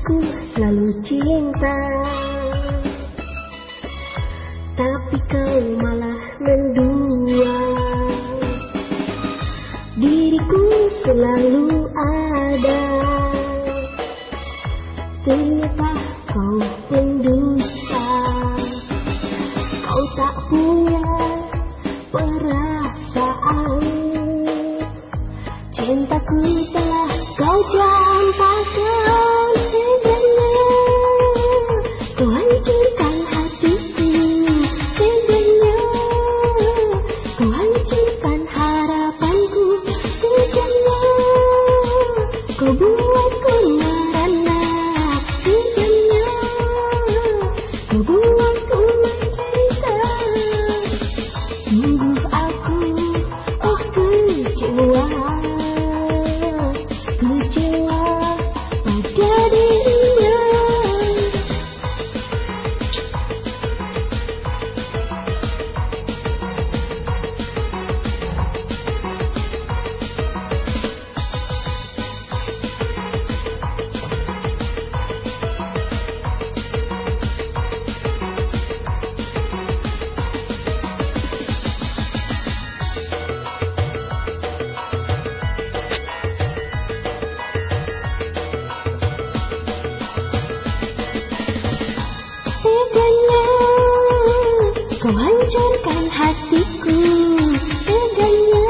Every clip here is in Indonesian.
Hatiku selalu cinta, tapi kau malah mendua. Diriku selalu ada, ternyata kau pendusta. Kau tak punya perasaan, cintaku telah kau campakkan. Teganya kau hancurkan hatiku, teganya kau hancurkan harapanku, teganya kau buatku merana, teganya kau buatku menderita. Sungguh aku, oh kecewa, kecewa pada dirinya. Teganya kau hancurkan hatiku, teganya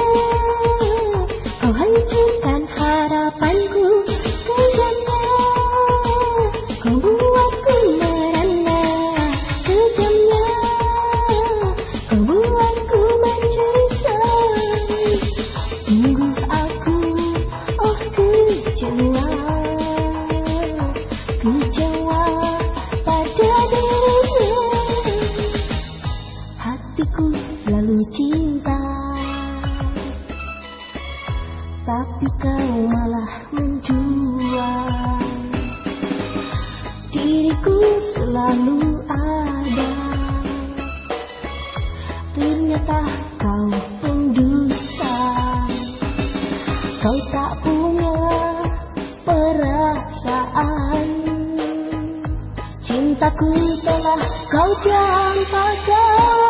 kau hancurkan harapanku, teganya kau buatku merana, teganya kau buatku mencerita. Sungguh aku, oh kecewa, kecewa pada dirinya. Hatiku selalu cinta, tapi kau malah menjual. Diriku selalu ada, ternyata kau pendusta. Kau tak punya perasaan, cintaku telah kau campakkan.